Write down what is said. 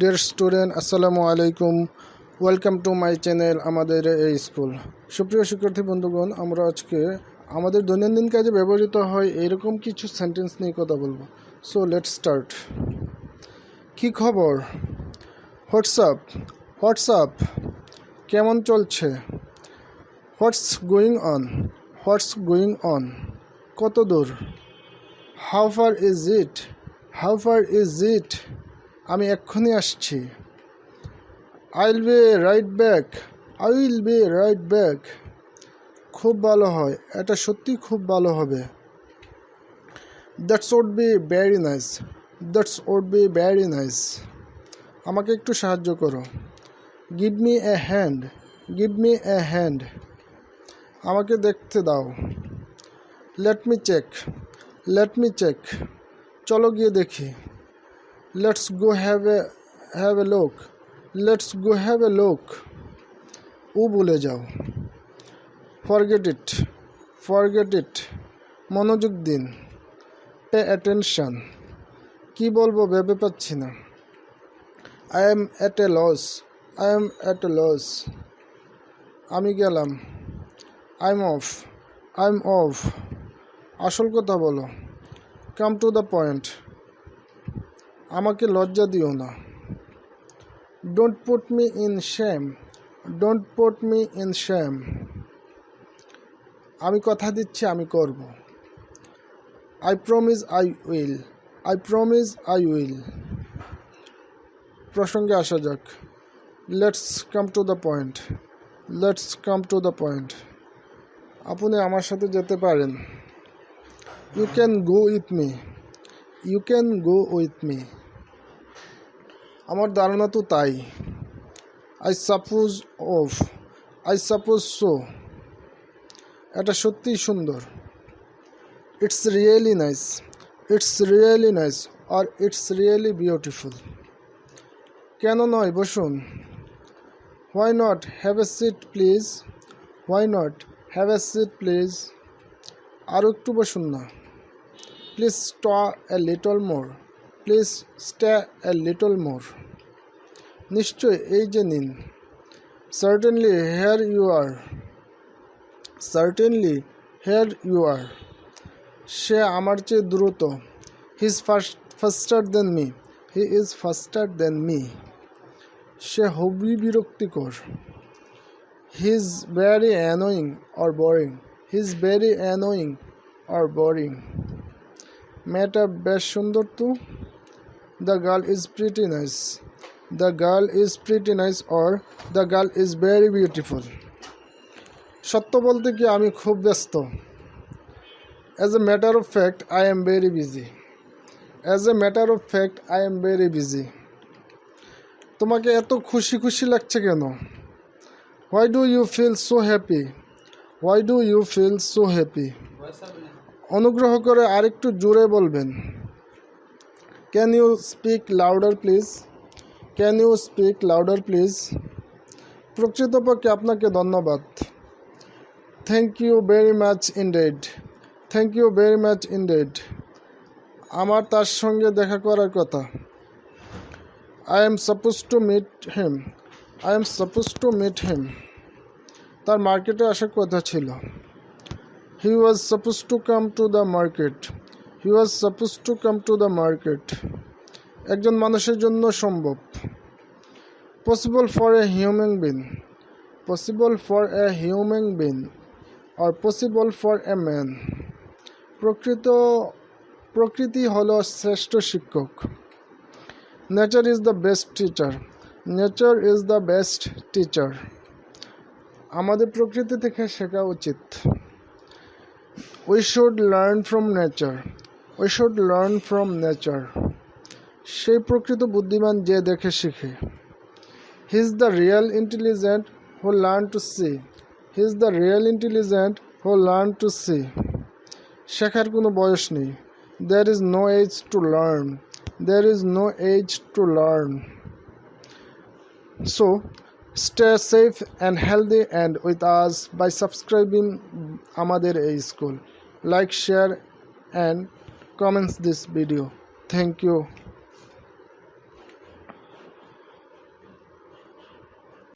Dear student, আসসালামু আলাইকুম। Welcome to my channel আমাদের এই স্কুল। সুপ্রিয় শিক্ষার্থী বন্ধুগণ, আমরা আজকে আমাদের দৈনন্দিন কাজে ব্যবহৃত হয় এরকম কিছু সেন্টেন্স নিয়ে কথা বলবো। So let's start. কী খবর? হোয়াটসঅ্যাপ। হোয়াটসঅ্যাপ। কেমন চলছে? What's going on. What's going on. কত দূর? How far is it. How far is it. আমি এক্ষুনি আসছি। I will be right back. I will be right back. খুব ভালো হয়, এটা সত্যি খুব ভালো হবে। That's would be very nice. That's would be very nice. আমাকে একটু সাহায্য করো। Give me a hand. Give me a hand. আমাকে দেখতে দাও। Late me check. Let me check. চলো গিয়ে দেখি। Let's go have a look. Let's go have a look. ও ভুলে যাও। Forget it. Forget it. মনোযোগ দিন। Pay attention. কী বলবো ভেবে পাচ্ছি না। I am at a loss. I am at a loss. আমি গেলাম। I am off. I am off. আসল কথা বলো। Come to the point. আমাকে লজ্জা দিও না। Don't put me in shame. Don't put me in shame. আমি কথা দিচ্ছি আমি করব। I promise I will. I promise I will. প্রসঙ্গে আসা যাক। Let's come to the point. Let's come to the point. আপনি আমার সাথে যেতে পারেন। You can go with me. You can go with me. আমার ধারণা তো তাই। I suppose of. I suppose so. এটা সত্যিই সুন্দর। It's really nice. It's really nice আর ইটস রিয়েলি বিউটিফুল। কেন নয়, বসুন। Why not have a seat please. Why not have a seat please. আরও একটু বসুন না। Please stay a little more. Please stay a little more. নিশ্চয়, এই যে নিন। Certainly here you are. Certainly here you are. সে আমার চেয়ে দ্রুত। He is faster than me. He is faster than me. সে খুবই বিরক্তিকর। He is very annoying or boring. He is very annoying or boring. মেয়েটা বেশ সুন্দর তো। The girl is pretty nice. The girl is pretty nice or the girl is very beautiful. সত্য বলতে কি আমি খুব ব্যস্ত। As a matter of fact I am very busy. As a matter of fact I am very busy. তোমাকে এত খুশি খুশি লাগছে কেন? Why do you feel so happy. Why do you feel so happy. অনুগ্রহ করে আরেকটু জোরে বলবেন। Can you speak louder please. Can you speak louder please. প্রকৃতপক্ষে আপনাকে ধন্যবাদ। Thank you very much indeed. Thank you very much indeed. আমার তার সঙ্গে দেখা করার কথা। I am suppose to meet him. I am suppose to meet him. তার মার্কেটে আসার কথা ছিল। He was suppose to come to the market. He was suppose to come to the market. একজন মানুষের জন্য সম্ভব। Possible for a human being. Possible for a human being are possible for a man. প্রকৃতি হলো শ্রেষ্ঠ শিক্ষক। Nature is the best teacher. Nature is the best teacher. আমাদের প্রকৃতি থেকে শেখা উচিত। We should learn from nature. We should learn from nature. সেই প্রকৃত বুদ্ধিমান যে দেখে শিখে। He is the real intelligent who learn to see. He is the real intelligent who learn to see. শেখার কোনো বয়স নেই। There is no age to learn. There is no age to learn. So, stay safe and healthy and with us by subscribing আমাদের এই school. Like, share and comments this video. Thank you.